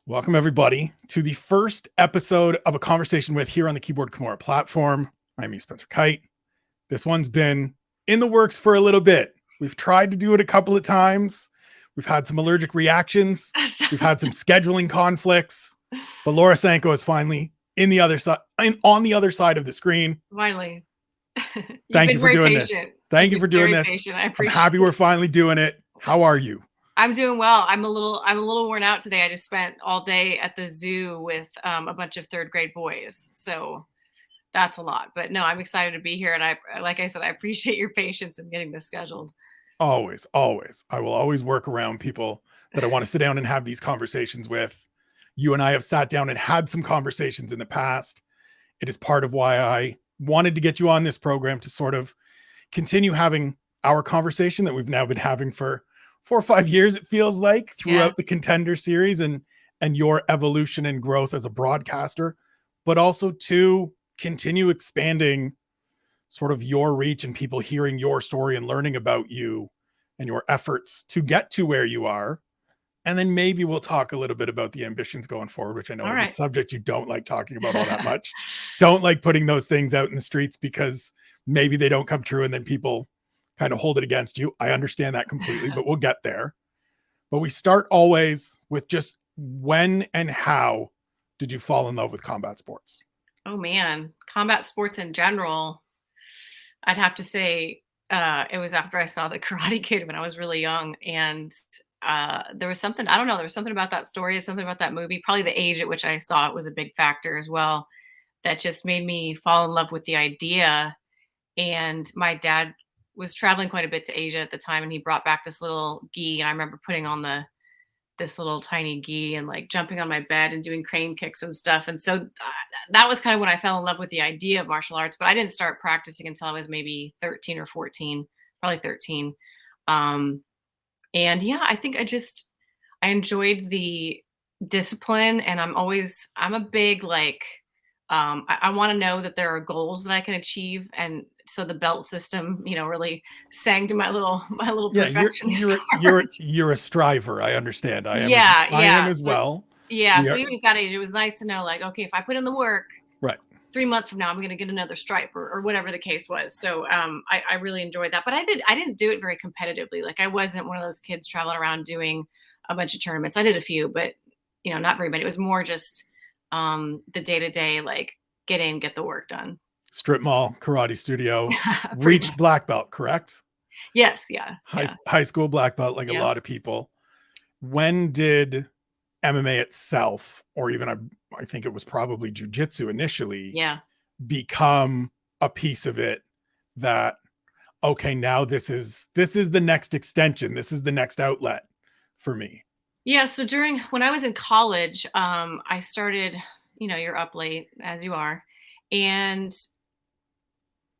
Welcome, everybody, to the first episode of A Conversation With here on the Keyboard Kimura platform. I'm Spencer Kite. This one's been in the works for a little bit. We've tried to do it a couple of times. We've had some allergic reactions. We've had some scheduling conflicts. But Laura Sanko is finally on the other side of the screen. Finally. Thank you for doing this. Thank you for doing this. Patient. I I'm happy we're finally doing it. How are you? I'm doing well. I'm a little worn out today. I just spent all day at the zoo with a bunch of third grade boys. So that's a lot. But no, I'm excited to be here. And like I said, I appreciate your patience in getting this scheduled. Always. I will always work around people that I want to sit down and have these conversations with. You and I have sat down and had some conversations in the past. It is part of why I wanted to get you on this program to sort of continue having our conversation that we've now been having for 4 or 5 years, it feels like, throughout the Contender series and your evolution and growth as a broadcaster, but also to continue expanding sort of your reach and people hearing your story and learning about you and your efforts to get to where you are. And then maybe we'll talk a little bit about the ambitions going forward, which I know is a subject you don't like talking about all that much. Don't like putting those things out in the streets because maybe they don't come true and then people kind of hold it against you. I understand that completely, but we'll get there. But we start always with just when and how did you fall in love with combat sports? Oh man, combat sports in general, I'd have to say it was after I saw The Karate Kid when I was really young. And there was something, I don't know, there was something about that story, something about that movie, probably the age at which I saw it was a big factor as well, that just made me fall in love with the idea. And my dad was traveling quite a bit to Asia at the time, and he brought back this little gi, and I remember putting on this little tiny gi and like jumping on my bed and doing crane kicks and stuff. And so that was kind of when I fell in love with the idea of martial arts, but I didn't start practicing until I was maybe 13 or 14, probably 13. And yeah, I think I enjoyed the discipline, and I'm a big like, I want to know that there are goals that I can achieve. And so the belt system, really sang to my little perfectionist heart. You're a striver. I understand. I am as well. Yeah. So even at that age, it was nice to know, like, okay, if I put in the work, right, 3 months from now, I'm going to get another stripe or whatever the case was. So I really enjoyed that, but I didn't do it very competitively. Like I wasn't one of those kids traveling around doing a bunch of tournaments. I did a few, but not very many. It was more just the day to day, like get in, get the work done. Strip mall, karate studio, reached black belt, correct? Yes. Yeah. High school black belt, like a lot of people. When did MMA itself, or even I think it was probably jiu-jitsu initially, become a piece of it that, okay, now this is the next extension. This is the next outlet for me. Yeah. So when I was in college, I started, you're up late as you are. And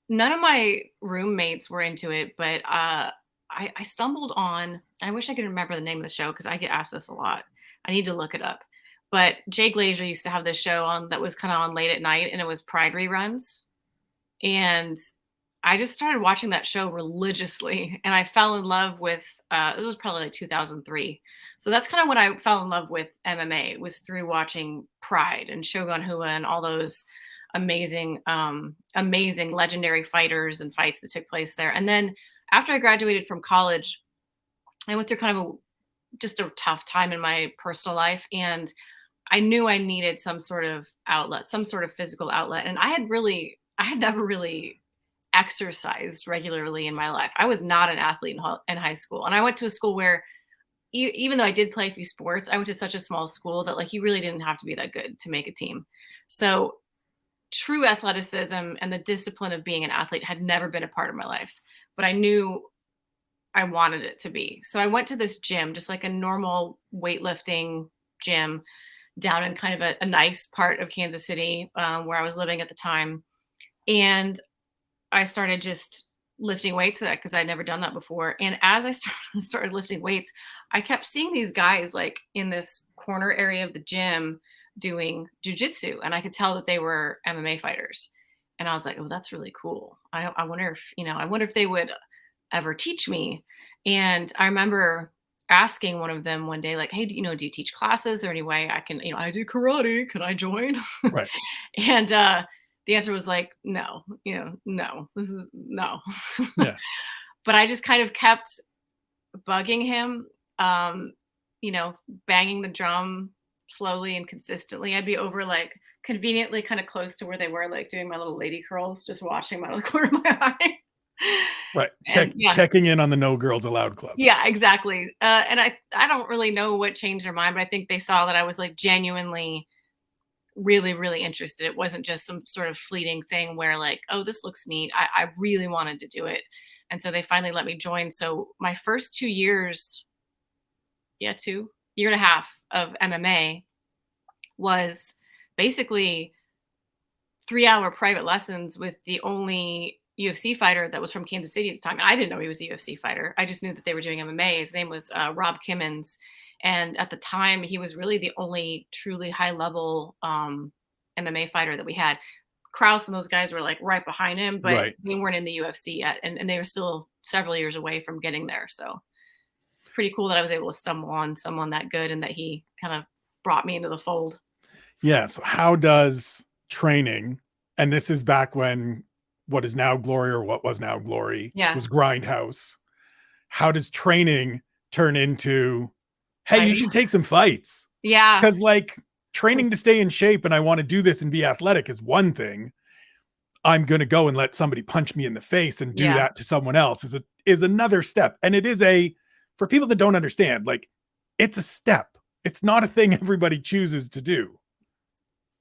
none of my roommates were into it, but I stumbled on, I wish I could remember the name of the show because I get asked this a lot. I need to look it up. But Jay Glazer used to have this show on that was kind of on late at night, and it was Pride reruns. And I just started watching that show religiously, and I fell in love with, it was probably like 2003. So that's kind of when I fell in love with MMA, was through watching Pride and Shogun Hua and all those amazing legendary fighters and fights that took place there. And then after I graduated from college, I went through kind of just a tough time in my personal life, and I knew I needed some sort of outlet, some sort of physical outlet. And I had never really exercised regularly in my life. I was not an athlete in high school, and I went to a school where even though I did play a few sports, I went to such a small school that like you really didn't have to be that good to make a team. So true athleticism and the discipline of being an athlete had never been a part of my life, but I knew I wanted it to be. So I went to this gym, just like a normal weightlifting gym down in kind of a nice part of Kansas City, where I was living at the time. And I started just lifting weights because I'd never done that before. And as I started lifting weights, I kept seeing these guys like in this corner area of the gym doing jujitsu, and I could tell that they were MMA fighters. And I was like, oh, that's really cool. I wonder if they would ever teach me. And I remember asking one of them one day, like, "Hey, do you teach classes? Is there any way I can, I do karate. Can I join?" Right. And the answer was like, "No, no, this is no." Yeah. But I just kind of kept bugging him, um, banging the drum slowly and consistently. I'd be over like conveniently kind of close to where they were, like doing my little lady curls, just watching them out of the corner of my eye. Right. And yeah, Checking in on the No Girls Allowed Club. yeah, exactly. And I don't really know what changed their mind, but I think they saw that I was like genuinely really, really interested. It wasn't just some sort of fleeting thing where like, oh, this looks neat. I really wanted to do it. And so they finally let me join. So my first 2 years, yeah, year and a half of MMA was basically 3-hour private lessons with the only UFC fighter that was from Kansas City at the time. And I didn't know he was a UFC fighter. I just knew that they were doing MMA. His name was Rob Kimmons. And at the time, he was really the only truly high level MMA fighter that we had. Kraus and those guys were like right behind him, but Right. they weren't in the UFC yet. And they were still several years away from getting there. So it's pretty cool that I was able to stumble on someone that good and that he kind of brought me into the fold. Yeah. So how does training, and this is back when what is now Glory or what was now Glory Yeah. was Grindhouse. How does training turn into, hey, you Fighting. should take some fights? Yeah. Because like training to stay in shape and I want to do this and be athletic is one thing. I'm going to go and let somebody punch me in the face and do Yeah. that to someone else is another step. And it is for people that don't understand, like it's a step. It's not a thing everybody chooses to do.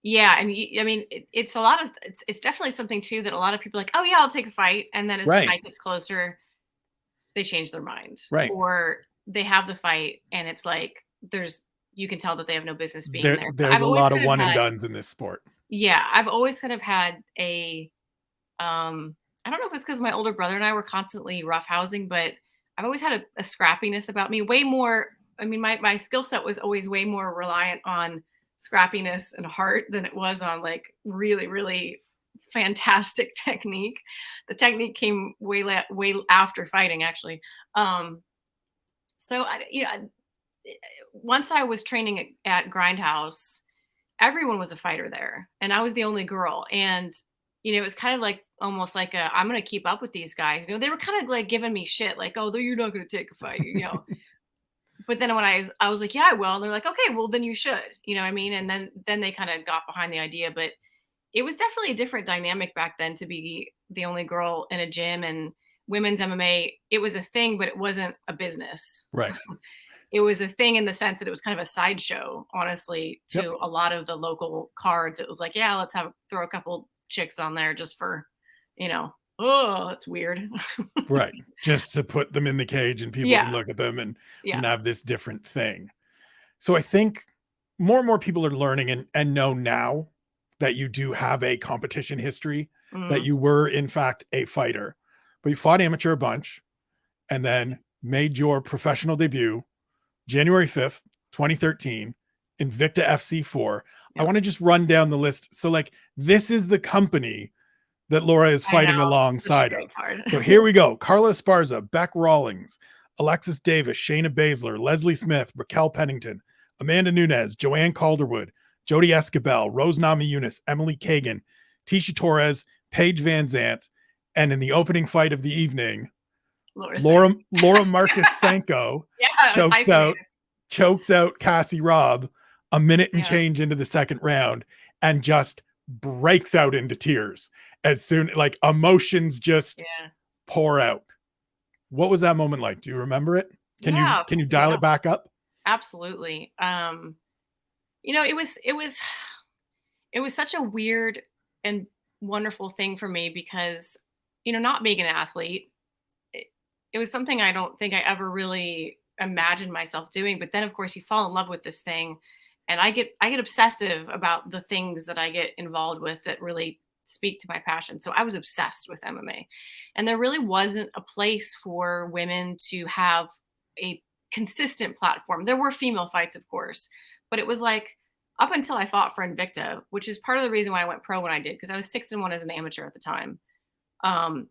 Yeah, and I mean, it's a lot of it's definitely something too that a lot of people are like, oh yeah, I'll take a fight, and then as the Right. fight gets closer, they change their mind, Right. or they have the fight, and it's like you can tell that they have no business being there. But There's I've a always lot of kind of one and had, dones in this sport. yeah, I've always kind of had I don't know if it's because my older brother and I were constantly roughhousing, but I've always had a scrappiness about me, way more. I mean, my skill set was always way more reliant on scrappiness and heart than it was on like really, really fantastic technique. The technique came way after fighting, actually. Um, so once I was training at Grindhouse, everyone was a fighter there, and I was the only girl. And it was kind of like almost like I'm gonna keep up with these guys. They were kind of like giving me shit, like, "Oh, you're not gonna take a fight." But then when I was like, "Yeah, I will," and they're like, "Okay, well then you should," you know what I mean? And then they kind of got behind the idea, but it was definitely a different dynamic back then to be the only girl in a gym. And women's MMA, it was a thing, but it wasn't a business. Right. It was a thing in the sense that it was kind of a sideshow, honestly, Yep. to a lot of the local cards. It was like, yeah, let's throw a couple chicks on there just for, oh, that's weird. Right. Just to put them in the cage and people can Yeah. look at them and Yeah. have this different thing. So I think more and more people are learning and know now that you do have a competition history, that Mm, you were in fact a fighter, but you fought amateur a bunch and then made your professional debut January 5th, 2013, Invicta FC4. I yep. want to just run down the list. So like this is the company that Laura is I fighting know. Such a alongside great of. card. So here we go. Carla Esparza, Beck Rawlings, Alexis Davis, Shayna Baszler, Leslie Smith, Raquel Pennington, Amanda Nunes, Joanne Calderwood, Jody Escabel, Rose Namajunas, Emily Kagan, Tisha Torres, Paige Van Zant, and in the opening fight of the evening, Laura Marcus Sanko Yeah, it was chokes out hyphenated. Cassie Robb a minute and Yeah. change into the second round and just breaks out into tears as soon like emotions just Yeah. pour out. What was that moment like? Do you remember it? Yeah. Can you dial Yeah. it back up? Absolutely. It was such a weird and wonderful thing for me because, not being an athlete, it, it was something I don't think I ever really imagined myself doing. But then of course you fall in love with this thing, and I get obsessive about the things that I get involved with that really speak to my passion. So I was obsessed with MMA. And there really wasn't a place for women to have a consistent platform. There were female fights, of course, but it was like up until I fought for Invicta, which is part of the reason why I went pro when I did, because I was 6-1 as an amateur at the time. Um,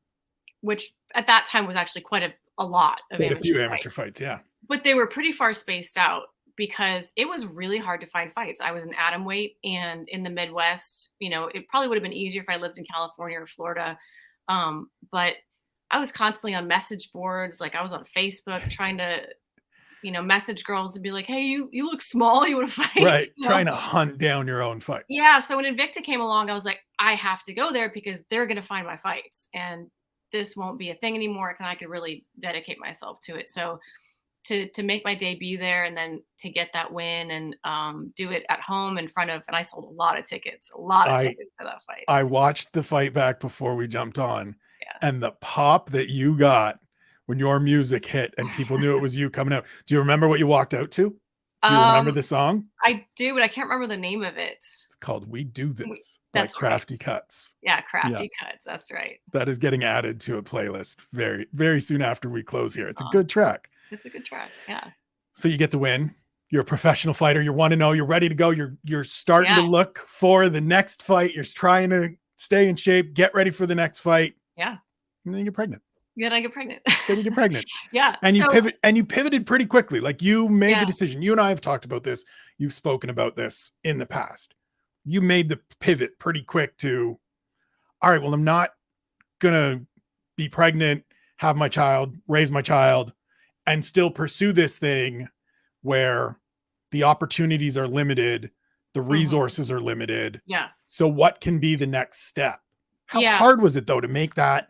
which at that time was actually quite a lot of Quite a amateur few fights. amateur fights, yeah. but they were pretty far spaced out because it was really hard to find fights. I was an atom weight, and in the Midwest, it probably would have been easier if I lived in California or Florida. But I was constantly on message boards. Like I was on Facebook trying to, message girls and be like, "Hey, you look small. You want to fight?" Right. Trying to hunt down your own fights. Yeah. So when Invicta came along, I was like, I have to go there because they're going to find my fights, and this won't be a thing anymore. And I could really dedicate myself to it. So to make my debut there and then to get that win and do it at home in front of, and I sold a lot of tickets to that fight. I watched the fight back before we jumped on, Yeah. and the pop that you got when your music hit and people knew it was you coming out. Do you remember what you walked out to? Do you remember the song? I do, but I can't remember the name of it. It's called We Do This by That's Crafty right. Cuts. Yeah, Crafty Cuts. That's right. That is getting added to a playlist very, very soon after we close here. It's a Aw. good track. It's a good track. Yeah. So you get the win. You're a professional fighter. You're 1-0. You're ready to go. You're starting to look for the next fight. You're trying to stay in shape, get ready for the next fight. Yeah. And then you get pregnant. Then I get pregnant. Then you get pregnant. Yeah. And you pivoted pretty quickly. Like you made the decision. You and I have talked about this. You've spoken about this in the past. You made the pivot pretty quick to, all right, well, I'm not going to be pregnant, have my child, raise my child, and still pursue this thing where the opportunities are limited, the resources are limited. Yeah. So what can be the next step? How Yes. hard was it though to make that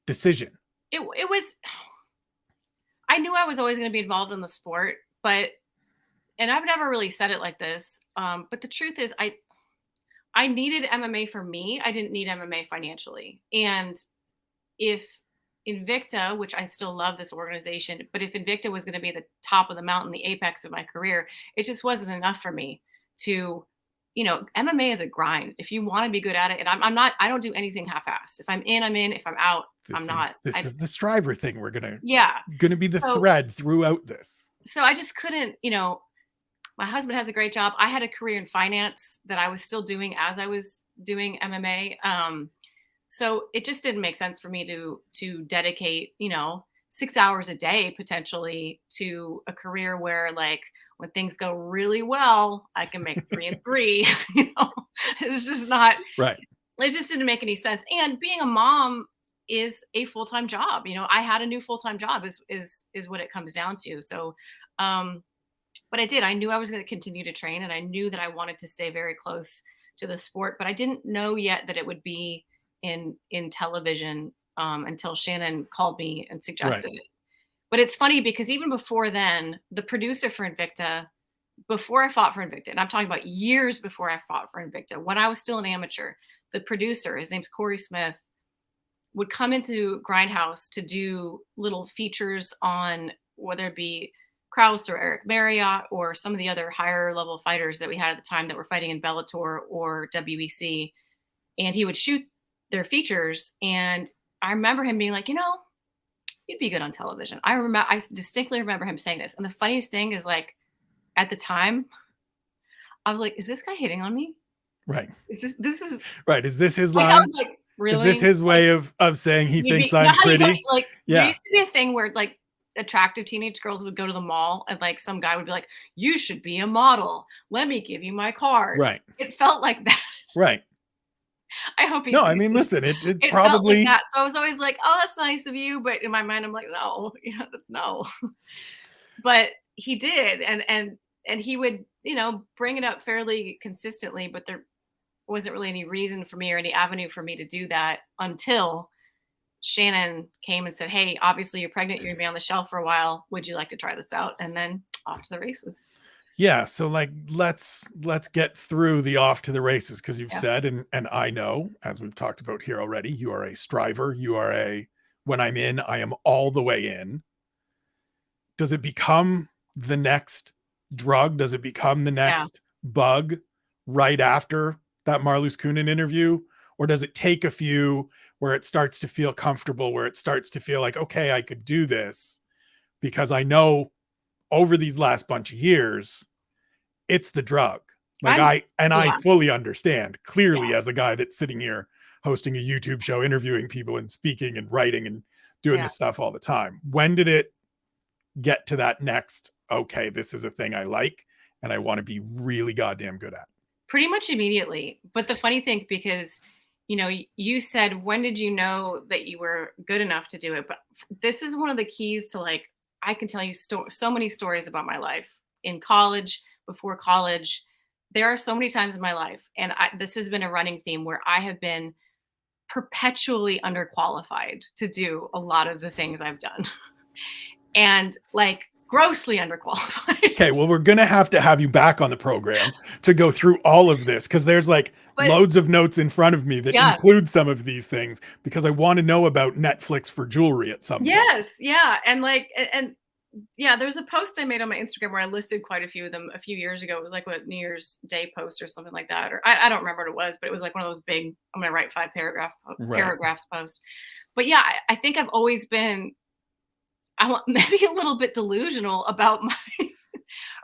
decision? It was, I knew I was always going to be involved in the sport, and I've never really said it like this. But the truth is I needed MMA for me. I didn't need MMA financially. And if Invicta, which I still love this organization, but if Invicta was going to be the top of the mountain, the apex of my career, it just wasn't enough for me to, MMA is a grind. If you want to be good at it, and I don't do anything half-assed. If I'm in, I'm in. If I'm out, I'm not. This is the striver thing. We're gonna be the thread throughout this. So I just couldn't, my husband has a great job. I had a career in finance that I was still doing as I was doing MMA. So it just didn't make sense for me to dedicate, 6 hours a day potentially to a career where, like, when things go really well, I can make 3 and 3. It's just not right. It just didn't make any sense. And being a mom is a full-time job. I had a new full-time job is what it comes down to. So, but I did. I knew I was going to continue to train, and I knew that I wanted to stay very close to the sport, but I didn't know yet that it would be in television until Shannon called me and suggested it. But it's funny because even before then, the producer for Invicta, before I fought for Invicta, and I'm talking about years before I fought for Invicta, when I was still an amateur, the producer, his name's Corey Smith, would come into Grindhouse to do little features on whether it be Krause or Eric Marriott or some of the other higher level fighters that we had at the time that were fighting in Bellator or WEC. And he would shoot their features. And I remember him being like, you'd be good on television. I distinctly remember him saying this. And the funniest thing is, like, at the time, I was like, is this guy hitting on me? Right. This is right. Is this his like, line? I was like, really? Is this his way of saying he thinks I'm pretty? There used to be a thing where, like, attractive teenage girls would go to the mall and, like, some guy would be like, you should be a model. Let me give you my card. Right. It felt like that. Right. I hope No, I mean, listen, it probably felt like that. So I was always like, oh, that's nice of you. But in my mind, I'm like, no, no. But he did. And he would, bring it up fairly consistently, but there wasn't really any reason for me or any avenue for me to do that until Shannon came and said, hey, obviously you're pregnant. You're gonna be on the shelf for a while. Would you like to try this out? And then off to the races. Yeah. So, like, let's get through the off to the races. Cause you've said, and I know, as we've talked about here already, you are a striver. You are when I'm in, I am all the way in. Does it become the next drug? Does it become the next bug right after that Marloes Coenen interview? Or does it take a few where it starts to feel comfortable, where it starts to feel like, okay, I could do this because I know over these last bunch of years, it's the drug. Like I fully understand clearly as a guy that's sitting here hosting a YouTube show, interviewing people and speaking and writing and doing this stuff all the time. When did it get to that next, okay, this is a thing I like and I want to be really goddamn good at? Pretty much immediately. But the funny thing, because, you said, when did you know that you were good enough to do it? But this is one of the keys to, like, I can tell you so many stories about my life in college, before college. There are so many times in my life, and this has been a running theme where I have been perpetually underqualified to do a lot of the things I've done, and like grossly underqualified. Okay, well, we're going to have you back on the program to go through all of this, because there's like But loads of notes in front of me that yeah, include some of these things, because I want to know about Netflix for jewelry at some point. yes, yeah, and like, and yeah, there's a post I made on my Instagram where I listed quite a few of them a few years ago. It was like a New Year's Day post or something like that, or I don't remember what it was, but it was like one of those big, I'm gonna write Right. paragraphs post. But yeah, I think I've always been, I want maybe a little bit delusional about my,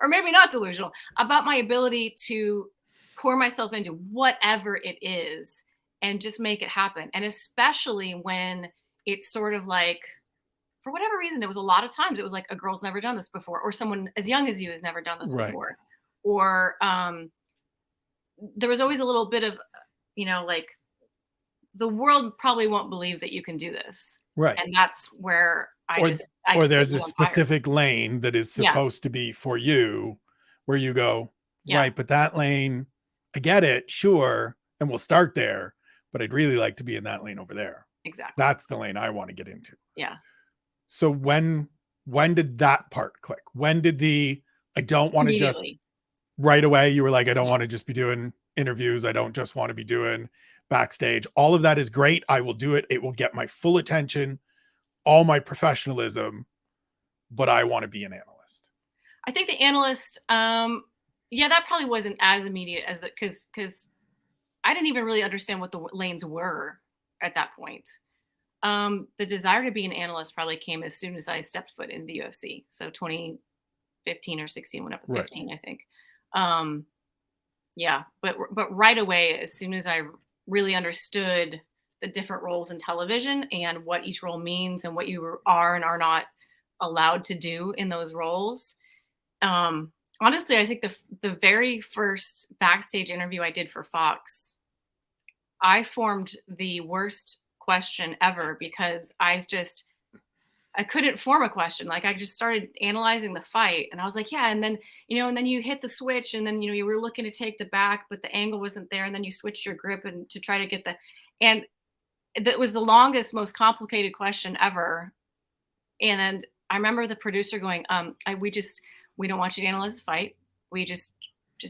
or maybe not delusional, about my ability to pour myself into whatever it is and just make it happen. And especially when it's sort of like, for whatever reason, it was a lot of times it was like, a girl's never done this before, or someone as young as you has never done this Right. before. Or there was always a little bit of, like, the world probably won't believe that you can do this. Right. And that's where I Or, just or get there's a lit on fire. specific lane that is Yeah. supposed to be for you, where you go, Yeah. right, but that lane, I get it, sure, and we'll start there, but I'd really like to be in that lane over there. Exactly. That's the lane I want to get into. Yeah. So when did that part click? When did the, I don't want to just, Immediately. right away you were like, I don't want to Yes. just be doing interviews, I don't just want to be doing backstage. All of that is great. I will do it. It will get my full attention, all my professionalism, but I want to be an analyst. I think the analyst, yeah, that probably wasn't as immediate as the, because I didn't even really understand what the lanes were at that point. The desire to be an analyst probably came as soon as I stepped foot in the UFC. So 2015 or 16, went up to 15, right. I think. Yeah, but right away, as soon as I really understood the different roles in television and what each role means and what you are and are not allowed to do in those roles. Honestly, I think the very first backstage interview I did for Fox, I formed the worst question ever, because I couldn't form a question. Like, I just started analyzing the fight, and I was like, yeah. And then, and then you hit the switch, and then, you were looking to take the back, but the angle wasn't there. And then you switched your grip and to try to get and that was the longest, most complicated question ever. And I remember the producer going, we don't want you to analyze the fight. We just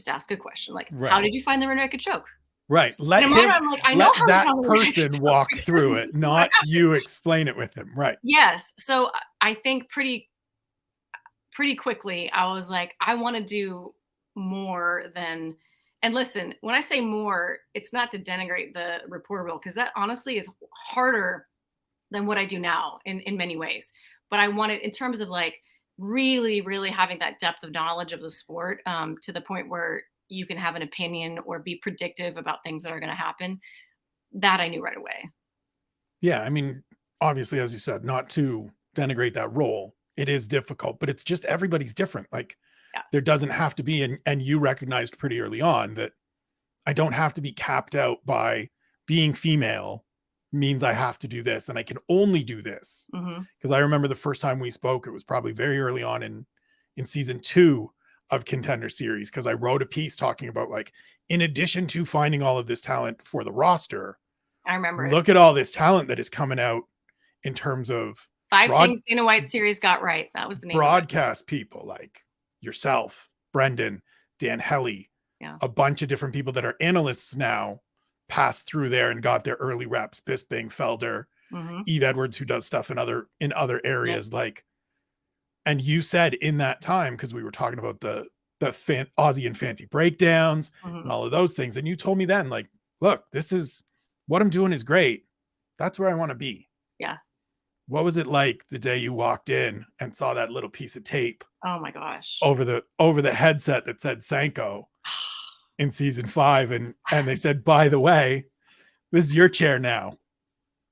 ask a question. Like, right. How did you find the rear naked choke? Right. Let him, I'm like, I know how that person walk through it, not you explain it with him. Right. Yes. So I think pretty quickly, I was like, I want to do more than, and listen, when I say more, it's not to denigrate the reporter role, because that honestly is harder than what I do now in many ways. But I wanted, in terms of like really, really having that depth of knowledge of the sport, to the point where you can have an opinion or be predictive about things that are going to happen, that I knew right away. Yeah. I mean, obviously, as you said, not to denigrate that role, it is difficult, but it's just, everybody's different. Like, yeah. There doesn't have to be, and you recognized pretty early on that I don't have to be capped out by being female means I have to do this and I can only do this. Because I remember the first time we spoke, it was probably very early on in season 2 of Contender Series, because I wrote a piece talking about, like, in addition to finding all of this talent for the roster, I remember, look at all this talent that is coming out in terms of 5 things Dana White series got right. That was the name. Broadcast people like yourself, Brendan, Dan Helly, yeah. A bunch of different people that are analysts now passed through there and got their early reps. Bisping, Felder, Eve Edwards, who does stuff in other areas. Yep. Like, and you said in that time, because we were talking about the Aussie and fancy breakdowns and all of those things, and you told me then, like, look, this is what I'm doing is great. That's where I want to be. Yeah. What was it like the day you walked in and saw that little piece of tape? Oh my gosh. Over the headset that said Sanko in season 5, and they said, by the way, this is your chair now.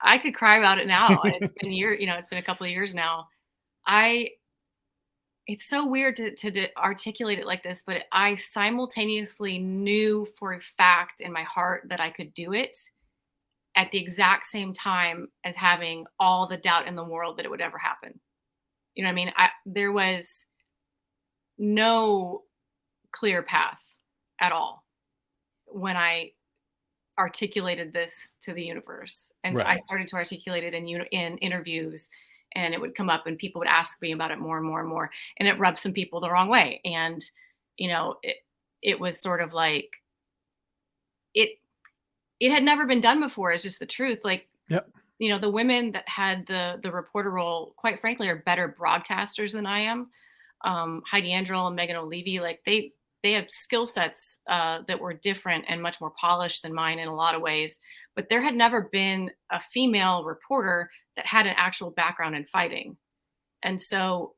I could cry about it now. It's been it's been a couple of years now. it's so weird to articulate it like this, but I simultaneously knew for a fact in my heart that I could do it at the exact same time as having all the doubt in the world that it would ever happen. You know what I mean? There was no clear path at all when I articulated this to the universe, and I Right. started to articulate it in interviews, and it would come up and people would ask me about it more and more and more, and it rubbed some people the wrong way. And it was sort of like it it had never been done before. It's just the truth. Like, Yep. the women that had the reporter role, quite frankly, are better broadcasters than I am. Heidi Andrel and Megan O'Leary, like they have skill sets that were different and much more polished than mine in a lot of ways. But there had never been a female reporter that had an actual background in fighting. And so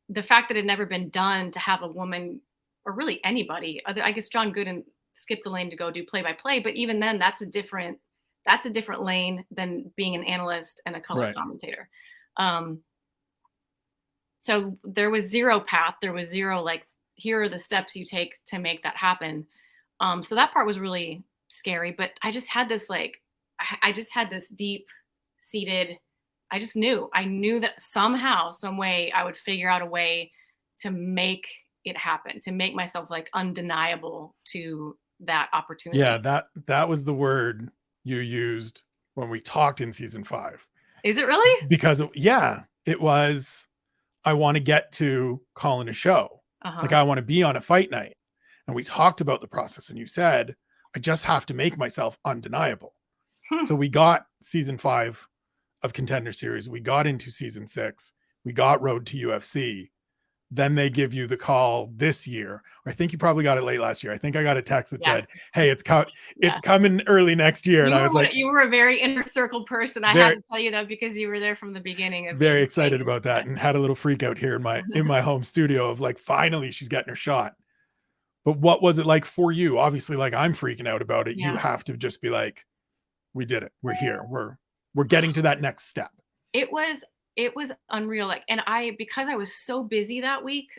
the fact that it had never been done to have a woman, or really anybody, I guess John Gooden skipped the lane to go do play by play, but even then that's a different lane than being an analyst and a color Right. commentator. Um, so there was zero path. There was zero, like, here are the steps you take to make that happen. So that part was really scary, but I just had this, like, I just had this deep seated, I knew that somehow, some way I would figure out a way to make it happen, to make myself like undeniable to that Yeah, opportunity. that was the word you used when we talked in season 5. Is it really? Because yeah, it was, I want to get to calling a show. Like, Uh-huh. I want to be on a fight night. And we talked about the process, and you said, I just have to make myself undeniable. Hmm. So we got season 5 of Contender Series. We got into season 6. We got Road to UFC. Then they give you the call this year. I think you probably got it late last year. I think I got a text that Yeah. said, "Hey, it's Yeah. coming early next year." And I was like, You were a very inner circle person. I had very to tell you that because you were there from the beginning of very being excited safe. about that, and had a little freak out here in my home studio of like, finally she's getting her shot. But what was it like for you? Obviously, like, I'm freaking out about it. You Yeah. have to just be like, we did it. We're here. We're getting to that next step. It was unreal. Like, and because I was so busy that week,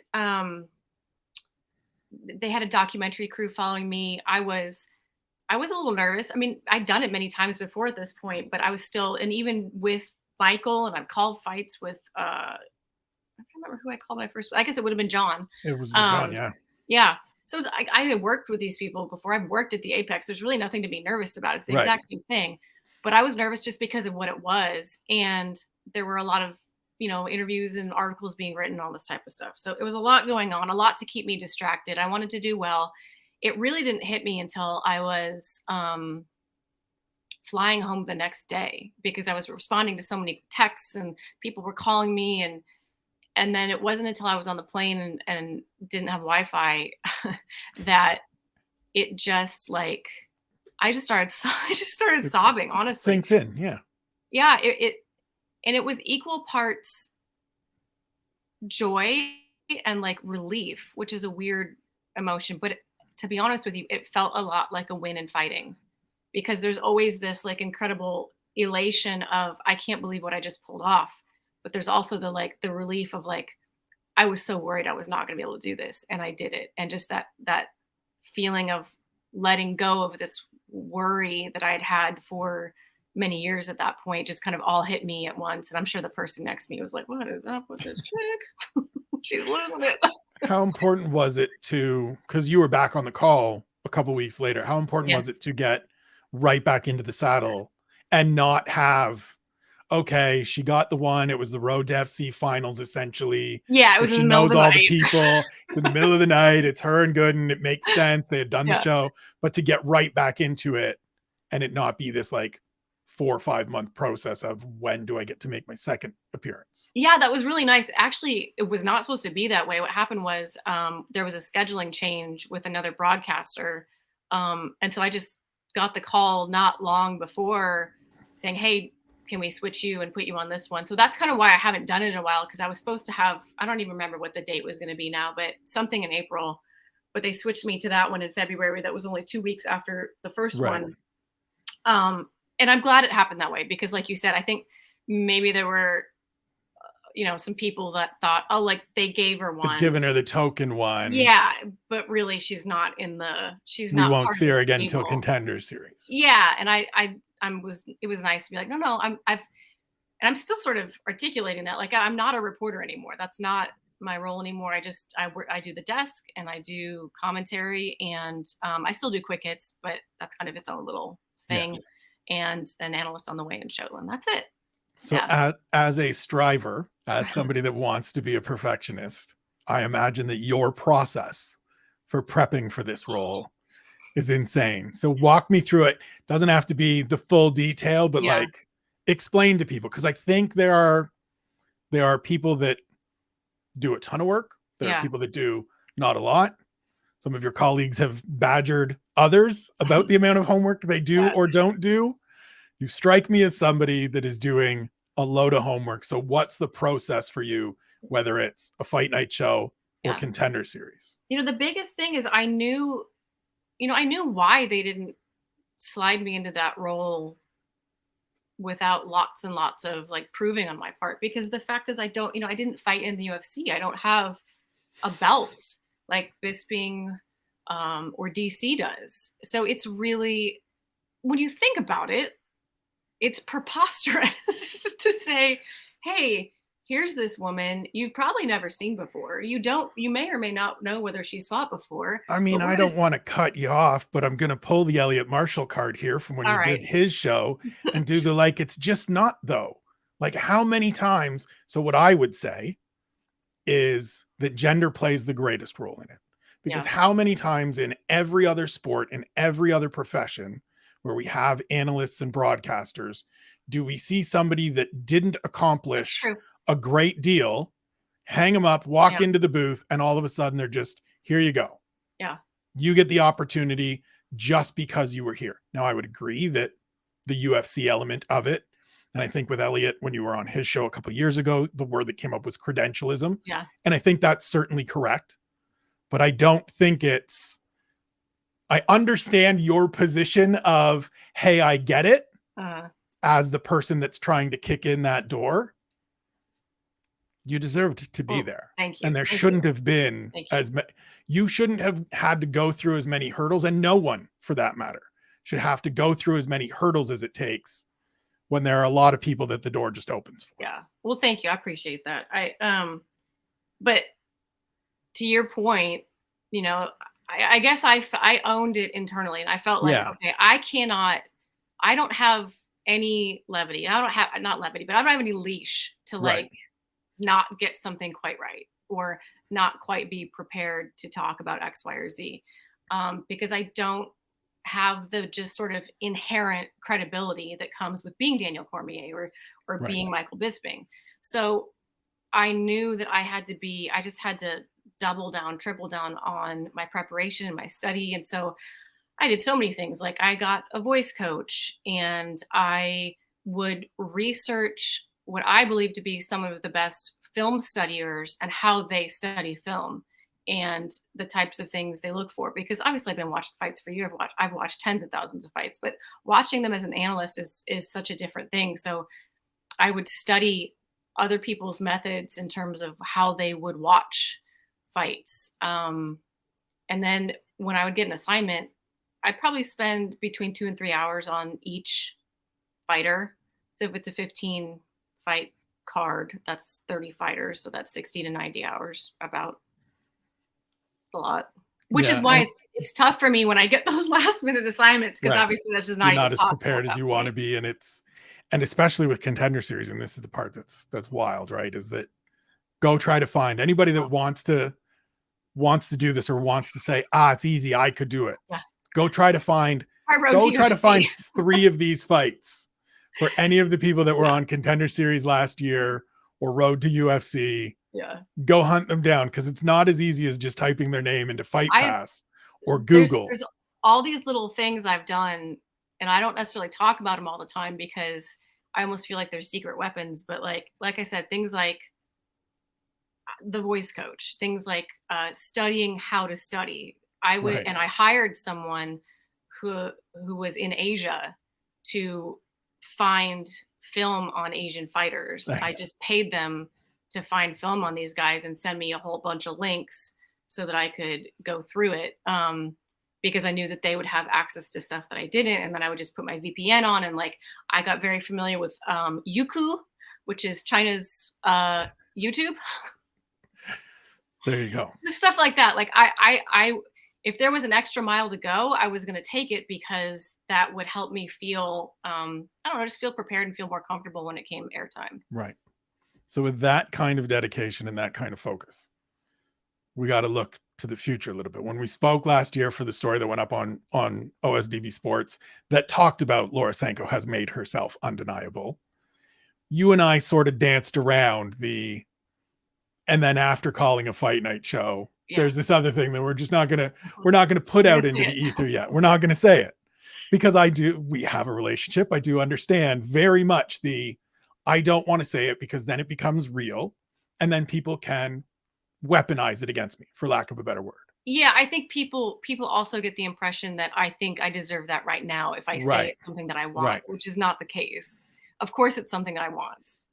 they had a documentary crew following me. I was a little nervous. I mean, I'd done it many times before at this point, but I was still, and even with Michael, and I've called fights with, I can't remember who I called my first, I guess it would have been John. It was with John, Um, yeah. yeah. So I had worked with these people before. I've worked at the Apex. There's really nothing to be nervous about. It's the Right. exact same thing. But I was nervous just because of what it was. And there were a lot of, interviews and articles being written, all this type of stuff. So it was a lot going on, a lot to keep me distracted. I wanted to do well. It really didn't hit me until I was flying home the next day, because I was responding to so many texts and people were calling me, and then it wasn't until I was on the plane and didn't have Wi-Fi that it just, like, I just started It sobbing, honestly. sinks in. Yeah. Yeah, and it was equal parts joy and, like, relief, which is a weird emotion, but to be honest with you, it felt a lot like a win in fighting, because there's always this, like, incredible elation of, I can't believe what I just pulled off. But there's also the relief of, like, I was so worried I was not going to be able to do this, and I did it. And just that feeling of letting go of this worry that I had for many years at that point just kind of all hit me at once. And I'm sure the person next to me was like, "What is up with this chick? She's losing it." How important was it to, because you were back on the call a couple weeks later, how important Yeah. was it to get right back into the saddle and not have, okay, she got the one, it was the Road to FC finals essentially. Yeah, it So was in she the middle of knows the all the night. people in the middle of the night. It's her and Gooden. It makes sense. They had done the Yeah. show, but to get right back into it and it not be this like 4 or 5 month process of, when do I get to make my second appearance? Yeah, that was really nice. Actually, it was not supposed to be that way. What happened was, there was a scheduling change with another broadcaster. And so I just got the call not long before saying, "Hey, can we switch you and put you on this one?" So that's kind of why I haven't done it in a while, because I was supposed to have, I don't even remember what the date was going to be now, but something in April. But they switched me to that one in February. That was only 2 weeks after the first Right. one. And I'm glad it happened that way, because, like you said, I think maybe there were, some people that thought, oh, like they gave her They've one. given her the token one. Yeah, but really she's not We part won't of see the her again until stable. Contender Series. Yeah, and it was nice to be like, no, and I'm still sort of articulating that, like, I'm not a reporter anymore. That's not my role anymore. I do the desk and I do commentary, and I still do quick hits, but that's kind of its own little Yeah. thing, and an analyst on the weigh-in show, and that's it. So Yeah. as a striver, as somebody that wants to be a perfectionist, I imagine that your process for prepping for this role is insane. So walk me through it. Doesn't have to be the full detail, but Yeah. like explain to people, because I think there are people that do a ton of work. There are Yeah. people that do not a lot. Some of your colleagues have badgered others about the amount of homework they do Yeah. or don't do. You strike me as somebody that is doing a load of homework. So what's the process for you, whether it's a fight night show or Yeah. Contender Series? The biggest thing is I knew why they didn't slide me into that role without lots and lots of like proving on my part, because the fact is I didn't fight in the UFC. I don't have a belt like Bisping or DC does. So it's really, when you think about it, it's preposterous to say, hey, here's this woman you've probably never seen before. You may or may not know whether she's fought before, I but mean, I don't want to cut you off, but I'm going to pull the Elliot Marshall card here from when all you did right. his show and do the like, it's just not though. Like, how many times? So, what I would say is that gender plays the greatest role in it. Because Yeah, how many times in every other sport, in every other profession where we have analysts and broadcasters, do we see somebody that didn't that's accomplish true. a great deal, hang them up, walk Yeah, into the booth, and all of a sudden they're just, here you go. yeah, You get the opportunity just because you were here. Now, I would agree that the UFC element of it, and I think with Elliot, when you were on his show a couple of years ago, the word that came up was credentialism. yeah. And I think that's certainly correct. But I don't think I understand your position of, hey, I get it, Uh, as the person that's trying to kick in that door. You deserved to be well, there. thank you, And there thank you, shouldn't have been thank you. you shouldn't have had to go through as many hurdles, and no one for that matter should have to go through as many hurdles as it takes when there are a lot of people that the door just opens for. Yeah. Well, thank you. I appreciate that. But to your point, you know, I guess I owned it internally, and I felt like, Yeah, okay, I don't have any levity. I don't have, not levity, but I don't have any leash to right. like not get something quite right, or not quite be prepared to talk about X, Y, or Z, because I don't have the just sort of inherent credibility that comes with being Daniel Cormier, or Right. being Michael Bisping. So I knew that I just had to double down, triple down on my preparation and my study. And so I did so many things. Like I got a voice coach, and I would research what I believe to be some of the best film studiers and how they study film and the types of things they look for. Because obviously I've been watching fights for years. I've watched tens of thousands of fights, but watching them as an analyst is such a different thing. So I would study other people's methods in terms of how they would watch fights. And then when I would get an assignment, I'd probably spend between 2 and 3 hours on each fighter. So if it's a 15 fight card, that's 30 fighters. So that's 60 to 90 hours, about a lot. Which is Yeah. why And it's tough for me when I get those last minute assignments, because right. obviously that's just You're not even not as possible at prepared as that you want to point. be. And especially with Contender Series, and this is the part that's wild, right? Is that go try to find anybody that Oh, wants to do this or wants to say, it's easy, I could do it. yeah. Go try to find I rode to go try to UFC. find 3 of these fights for any of the people that were Yeah. on Contender Series last year or Road to UFC. Yeah. Go hunt them down, because it's not as easy as just typing their name into Fight I Pass or there's Google. there's all these little things I've done, and I don't necessarily talk about them all the time because I almost feel like they're secret weapons. But like I said, things like the voice coach, things like studying how to study. Right. I hired someone who was in Asia to find film on Asian fighters. I Nice. just paid them to find film on these guys and send me a whole bunch of links so that I could go through it. Because I knew that they would have access to stuff that I didn't. And then I would just put my VPN on. And like, I got very familiar with Youku, which is China's YouTube. There you go. Just stuff like that. Like if there was an extra mile to go, I was going to take it because that would help me feel, I don't know, just feel prepared and feel more comfortable when it came airtime. Right. So with that kind of dedication and that kind of focus, we got to look to the future a little bit. When we spoke last year for the story that went up on OSDB Sports that talked about Laura Sanko has made herself undeniable, you and I sort of danced around and then after calling a fight night show, there's this other thing that we're not gonna put out into the ether yet. We're not gonna say it because we have a relationship. I do understand very much I don't want to say it because then it becomes real and then people can weaponize it against me, for lack of a better word. Yeah, I think people also get the impression that I think I deserve that right now if I say it's something that I want, which is not the case. Of course, it's something I want.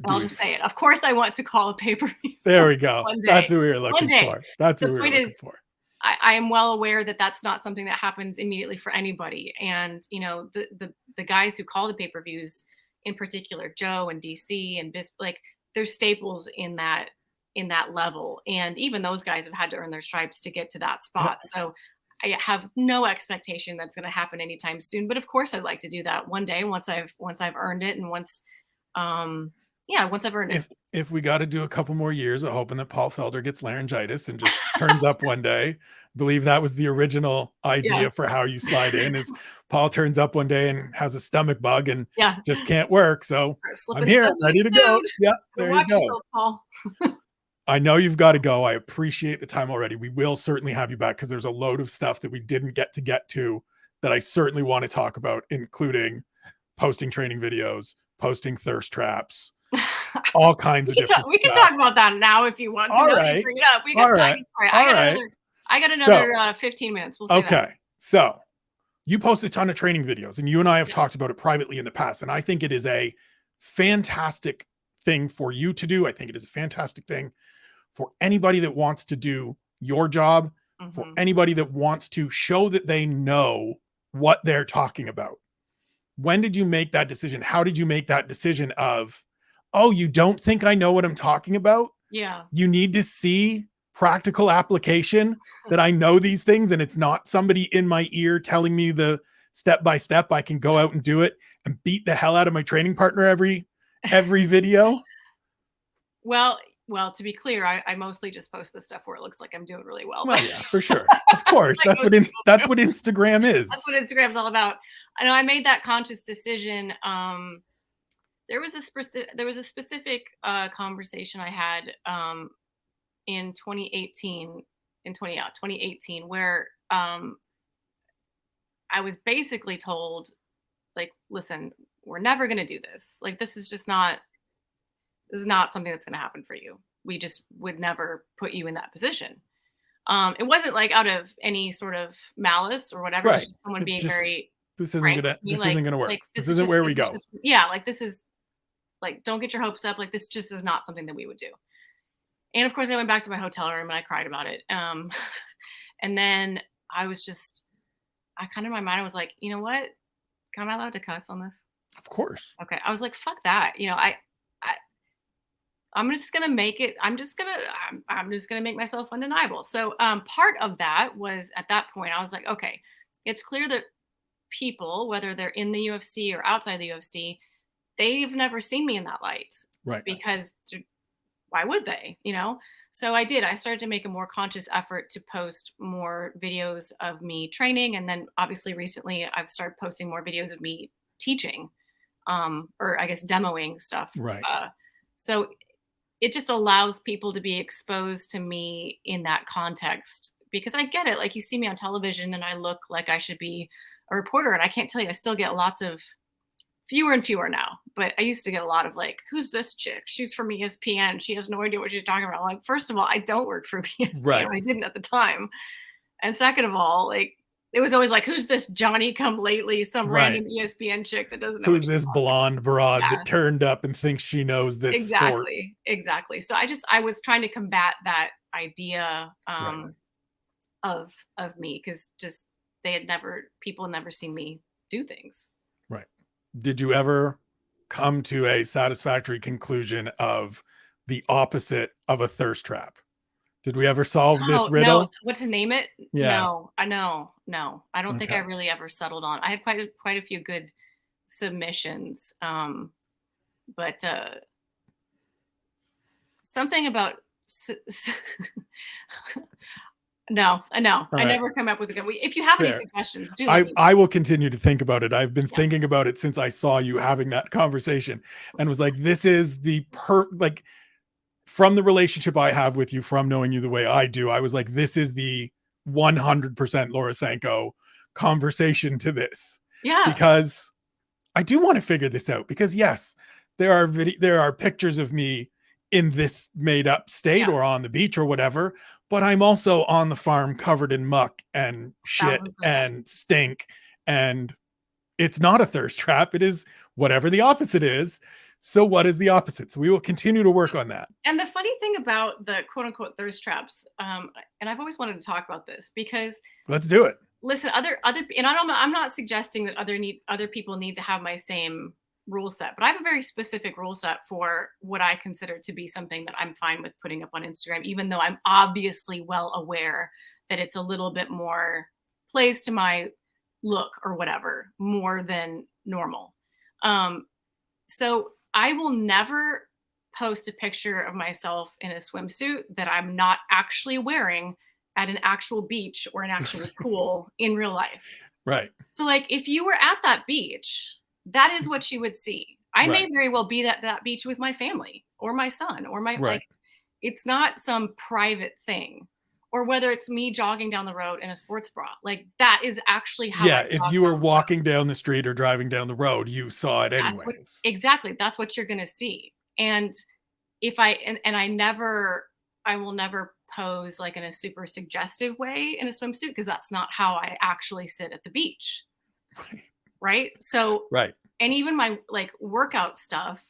I'll just say it. Of course, I want to call a pay-per-view. There we go. That's what we were looking for. That's what we were looking for. I am well aware that that's not something that happens immediately for anybody. And you know, the guys who call the pay-per-views, in particular, Joe and DC and like they're staples in that level. And even those guys have had to earn their stripes to get to that spot. So I have no expectation that's going to happen anytime soon. But of course, I'd like to do that one day once I've earned it and once I've earned it. If we got to do a couple more years of hoping that Paul Felder gets laryngitis and just turns up one day, I believe that was the original idea for how you slide in is Paul turns up one day and has a stomach bug and just can't work. So I'm here, ready to go. Yeah, there you go. Yourself, Paul. I know you've got to go. I appreciate the time already. We will certainly have you back because there's a load of stuff that we didn't get to that I certainly want to talk about, including posting training videos, posting thirst traps, all kinds of different stuff. We can talk about that now if you want to. All right. Bring it up. We got time. I got another 15 minutes. We'll say that. So you post a ton of training videos and you and I have talked about it privately in the past. And I think it is a fantastic thing for you to do. I think it is a fantastic thing for anybody that wants to do your job, for anybody that wants to show that they know what they're talking about. When did you make that decision? How did you make that decision of, oh, you don't think I know what I'm talking about? Yeah. You need to see practical application that I know these things and it's not somebody in my ear telling me the step-by-step. I can go out and do it and beat the hell out of my training partner every video. Well, to be clear, I mostly just post the stuff where it looks like I'm doing really well. Well, yeah, for sure. Of course. That's what Instagram is. That's what Instagram's all about. I know I made that conscious decision. There was a specific conversation I had in 2018 where I was basically told, like, listen, we're never going to do this. Like, this is not something that's going to happen for you. We just would never put you in that position. It wasn't like out of any sort of malice or whatever. Right. It's just someone being very, this isn't gonna work. Like, this isn't where we go. Like, this is like, don't get your hopes up. Like, this just is not something that we would do. And of course I went back to my hotel room and I cried about it. And then I kind of in my mind, I was like, you know what? Am I allowed to cuss on this? Of course. Okay. I was like, fuck that. You know, I'm just going to make it. I'm just going to make myself undeniable. So part of that was at that point, I was like, okay, it's clear that people, whether they're in the UFC or outside the UFC, they've never seen me in that light. Right. Because why would they, you know? So I started to make a more conscious effort to post more videos of me training. And then obviously recently I've started posting more videos of me teaching, or I guess demoing stuff. Right. So it just allows people to be exposed to me in that context, because I get it. Like, you see me on television and I look like I should be a reporter. And I can't tell you, I still get fewer and fewer now, but I used to get a lot of like, who's this chick? She's from ESPN. She has no idea what she's talking about. Like, first of all, I don't work for ESPN. Right. I didn't at the time. And second of all, like, It was always like, who's this Johnny come lately, some Right. random ESPN chick that doesn't know what Who's she's this talking blonde broad about. that turned up and thinks she knows this sport? Exactly, exactly. So I was trying to combat that idea, Right. of me, because just people had never seen me do things. Right. Did you ever come to a satisfactory conclusion of the opposite of a thirst trap? Did we ever solve this Oh, no, riddle? what to name it? Yeah. No, I know, no. I don't think I Okay. really ever settled on. I had quite a few good submissions, but, something about s s no, no, All I right. never come up with a good if you have any Fair. suggestions, do let I me know. I will continue to think about it. I've been Yeah. thinking about it since I saw you having that conversation and was like, this is the like from the relationship I have with you, from knowing you the way I do, I was like, this is the 100% Laura Sanko conversation to this Yeah, because I do want to figure this out because yes, there are pictures of me in this made up state yeah, or on the beach or whatever, but I'm also on the farm covered in muck and shit 1000%. and stink, and it's not a thirst trap, it is whatever the opposite is. So what is the opposite? So we will continue to work on that. And the funny thing about the quote unquote thirst traps, and I've always wanted to talk about this because Let's do it. listen, and I'm not suggesting that other people need to have my same rule set, but I have a very specific rule set for what I consider to be something that I'm fine with putting up on Instagram, even though I'm obviously well aware that it's a little bit more plays to my look or whatever more than normal. Um, so I will never post a picture of myself in a swimsuit that I'm not actually wearing at an actual beach or an actual pool in real life. Right. So, like, if you were at that beach, that is what you would see. I may Right. very well be at that beach with my family or my son or my like. Right. It's not some private thing, or whether it's me jogging down the road in a sports bra. Like that is actually how I Yeah, if jog you were down the road. walking down the street or driving down the road, you saw it That's what anyways. exactly. That's what you're gonna see. And if I and I will never pose like in a super suggestive way in a swimsuit because that's not how I actually sit at the beach, Right. right? So, Right. and even my like workout stuff,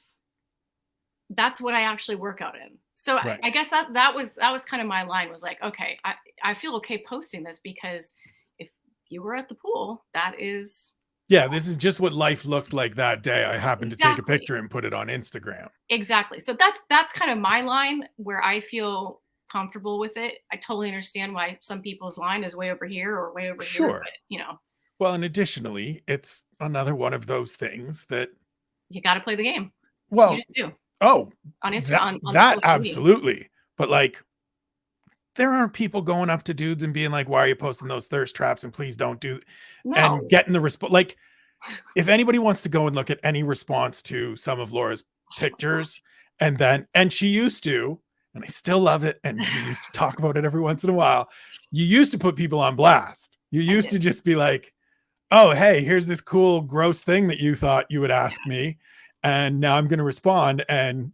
that's what I actually work out in. So Right. I guess that was kind of my line was like, okay, I feel okay posting this because if you were at the pool, that is Yeah, this is just what life looked like that day. I happened to take a exactly. picture and put it on Instagram. Exactly. So that's kind of my line where I feel comfortable with it. I totally understand why some people's line is way over here or way over here, Sure. but you know, Well, and additionally, it's another one of those things that, you got to play the game. You well, just do oh, on Instagram that on that social media. absolutely. But like there aren't people going up to dudes and being like, "Why are you posting those thirst traps?" and please don't do and No. getting the response. Like if anybody wants to go and look at any response to some of Laura's pictures, and she used to, and I still love it, and we used to talk about it every once in a while. You used to put people on blast. You I used did. to just be like, "Oh, hey, here's this cool, gross thing that you thought you would ask me, and now I'm going to respond and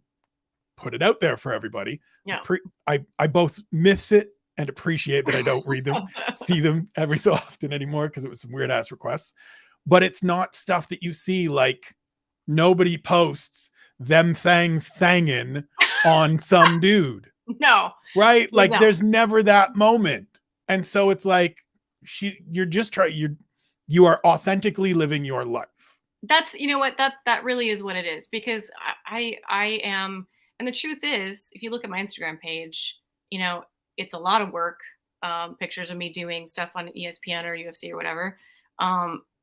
put it out there for everybody." Yeah. I both miss it and appreciate that I don't read them, see them every so often anymore because it was some weird ass requests. But it's not stuff that you see like nobody posts them things thangin' on some dude, No, right? they Like don't. there's never that moment. And so it's like you're just trying you are authentically living your life. That's you know what that really is what it is because I am and the truth is if you look at my Instagram page, you know, it's a lot of work. Pictures of me doing stuff on ESPN or UFC or whatever.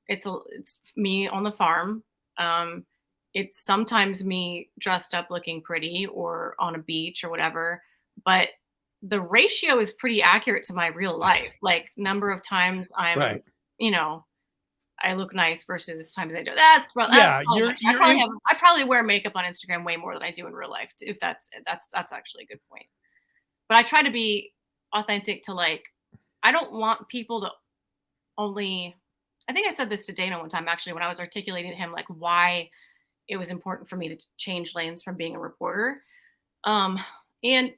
It's me on the farm. Um, it's sometimes me dressed up looking pretty or on a beach or whatever, but the ratio is pretty accurate to my real life. Like number of times I'm, Right. you know, I look nice versus times I don't. That's Yeah, probably not true. you're in I probably wear makeup on Instagram way more than I do in real life. If that's actually a good point. But I try to be authentic to like. I don't want people to only. I think I said this to Dana one time actually when I was articulating to him like why it was important for me to change lanes from being a reporter. Um, and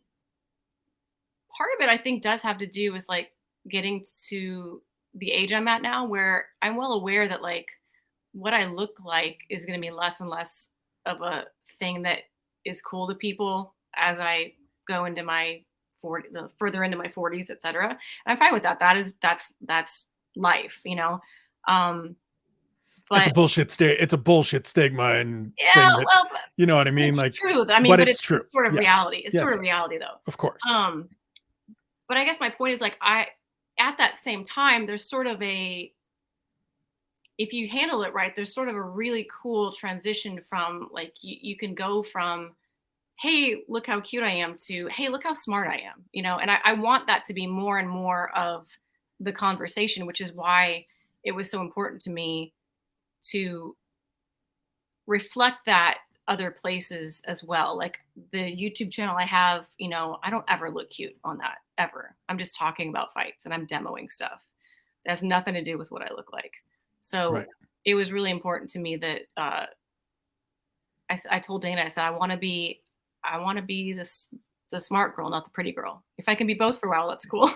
part of it I think does have to do with like getting to the age I'm at now, where I'm well aware that like what I look like is going to be less and less of a thing that is cool to people as I go into my 40, the further into my 40s, etc. And I'm fine with that. That's life, you know. Um, It's a but bullshit it's a bullshit stigma and yeah, thing that, well, you know what I mean? it's Like, true. I mean, but but it's true. it's sort of Yes. reality. It's Yes, sort of yes. reality though. Of course. But I guess my point is like at that same time, there's sort of a if you handle it right, there's sort of a really cool transition from like you can go from hey, look how cute I am to hey, look how smart I am, you know, and I want that to be more and more of the conversation, which is why it was so important to me to reflect that other places as well. Like the YouTube channel I have, you know, I don't ever look cute on that ever. I'm just talking about fights and I'm demoing stuff. That has nothing to do with what I look like. So Right. it was really important to me that I told Dana, I said, I want to be this the smart girl, not the pretty girl. If I can be both for a while, that's cool.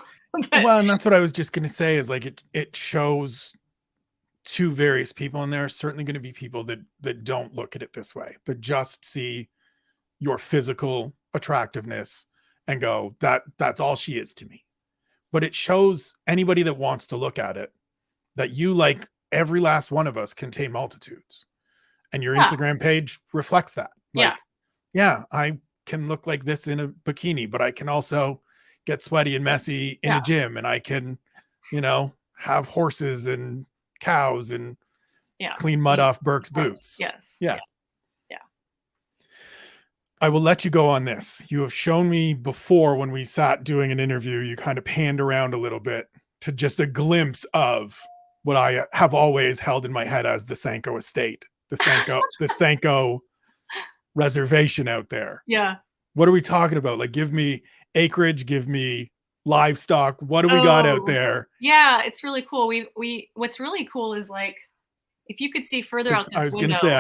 But Well, and that's what I was just going to say is like it shows two various people, and there are certainly going to be people that don't look at it this way, that just see your physical attractiveness and go, that's all she is to me. But it shows anybody that wants to look at it that you, like every last one of us, contain multitudes. And your yeah, Instagram page reflects that. yeah, Like, yeah, I can look like this in a bikini, but I can also get sweaty and messy in yeah, a gym, and I can, you know, have horses and cows and yeah. clean mud Be off Burke's of course. boots. Yes. Yeah. Yeah. Yeah. I will let you go on this. You have shown me before when we sat doing an interview, you kind of panned around a little bit to just a glimpse of what I have always held in my head as the Sanko estate, the Sanko reservation out there. Yeah. What are we talking about? Like, give me acreage, give me livestock. What do we got out Oh, there? yeah, it's really cool. We what's really cool is like if you could see further out I this was gonna say window.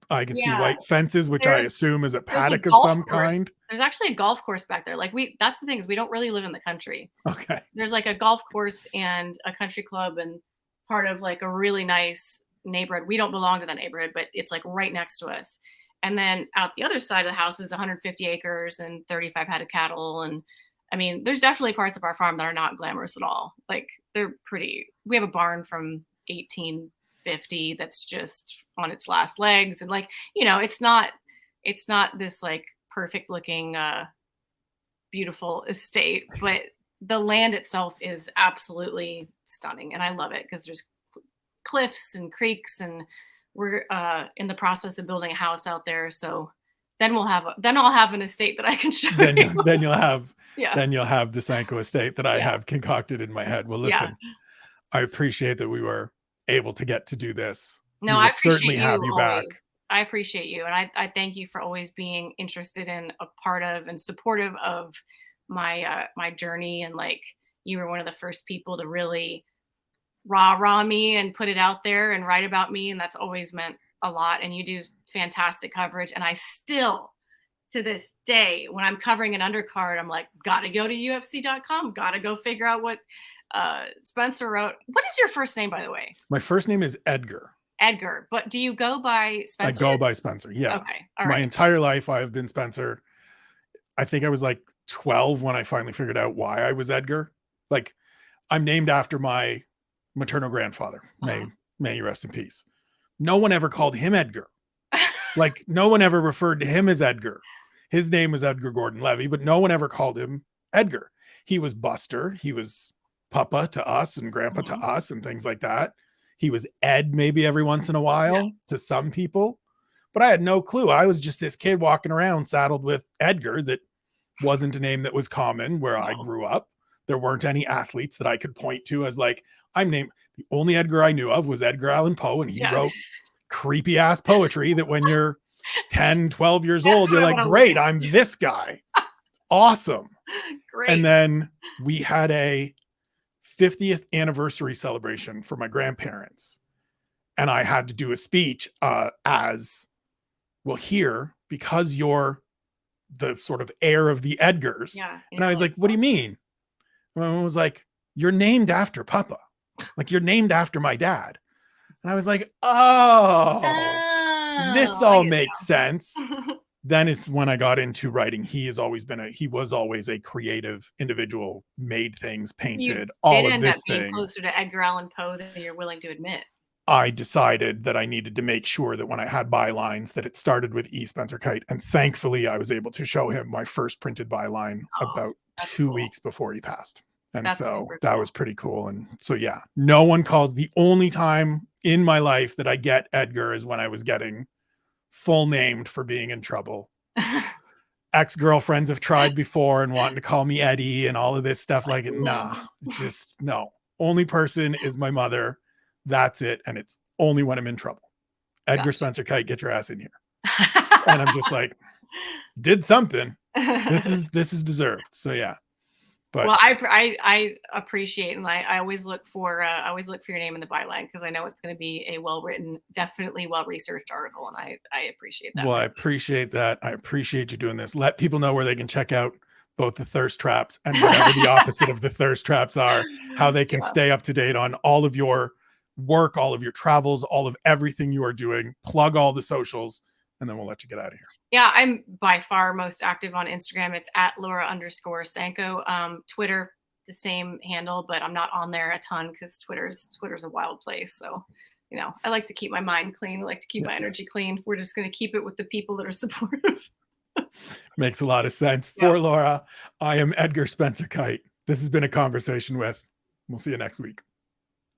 I can see Yeah, white fences, which I there's assume is a there's a paddock of golf some course. kind. There's actually a golf course back there. Like that's the thing is we don't really live in the country. Okay. There's like a golf course and a country club and part of like a really nice neighborhood. We don't belong to that neighborhood, but it's like right next to us. And then out the other side of the house is 150 acres and 35 head of cattle. And I mean, there's definitely parts of our farm that are not glamorous at all. Like they're pretty. We have a barn from 1850 that's just on its last legs, and like you know, it's not this like perfect looking beautiful estate, but the land itself is absolutely stunning and I love it because there's cliffs and creeks and we're in the process of building a house out there. So then I'll have an estate that I can show you. Then you'll have Yeah. the Sanko estate that I Yeah. have concocted in my head. Well, Yeah. listen, I appreciate that we were able to get to do this. No, We I will appreciate certainly you have you back. always. I appreciate you. And I thank you for always being interested in a part of and supportive of my journey. And like you were one of the first people to really rah me and put it out there and write about me. And that's always meant a lot. And you do fantastic coverage. And I still, to this day, when I'm covering an undercard, I'm like, gotta go to UFC.com, gotta go figure out what Spencer wrote. What is your first name, by the way? My first name is Edgar. Edgar. But do you go by I Spencer? go by Spencer. Yeah. Okay. All My right. entire life I have been Spencer. I think I was like 12 when I finally figured out why I was Edgar. Like, I'm named after my maternal grandfather. May he rest in peace. No one ever called him Edgar. Like, no one ever referred to him as Edgar. His name was Edgar Gordon Levy, but no one ever called him Edgar. He was Buster. He was Papa to us and Grandpa to us and things like that. He was Ed maybe every once in a while to some people, but I had no clue. I was just this kid walking around saddled with Edgar that wasn't a name that was common where I grew up. There weren't any athletes that I could point to as like, I'm named. The only Edgar I knew of was Edgar Allan Poe, and he wrote creepy ass poetry that when you're 10, 12 years old, you're like, great, I'm this guy. Awesome. Great. And then we had a 50th anniversary celebration for my grandparents. And I had to do a speech as, well, here, because you're the sort of heir of the Edgars. Yeah. And I was like, what do you mean? And my mom was like, you're named after Papa. Like, you're named after my dad. And I was like, oh, this Oh, I all get makes sense. it Then is when I got into writing. He was always a creative individual, made things, You painted, did all of end up this being things. closer to Edgar Allan Poe than you're willing to admit. I decided that I needed to make sure that when I had bylines that it started with E. Spencer Kite. And thankfully I was able to show him my first printed byline Oh, about that's 2 weeks cool. before he passed. And That's so super that cool. was pretty cool. And so, yeah, no one calls. The only time in my life that I get Edgar is when I was getting full named for being in trouble. Ex-girlfriends have tried before and wanting to call me Eddie and all of this stuff. Like, nah, just no. Only person is my mother. That's it. And it's only when I'm in trouble. Edgar Gotcha. Spencer Kite, get your ass in here. And I'm just like, did something. This is deserved. So yeah. But well, I appreciate, and I always look for your name in the byline because I know it's going to be a well written, definitely well researched article, and I appreciate that. well, I appreciate that. I appreciate you doing this. Let people know where they can check out both the thirst traps and whatever the opposite of the thirst traps are, how they can Yeah. stay up to date on all of your work, all of your travels, all of everything you are doing. Plug all the socials, and then we'll let you get out of here. Yeah, I'm by far most active on Instagram. It's at Laura_Sanko. Twitter, the same handle, but I'm not on there a ton because Twitter's a wild place. So, I like to keep my mind clean. I like to keep my Yes. energy clean. We're just going to keep it with the people that are supportive. Makes a lot of sense. Yeah. For Laura, I am Edgar Spencer Kite. This has been a conversation with. We'll see you next week.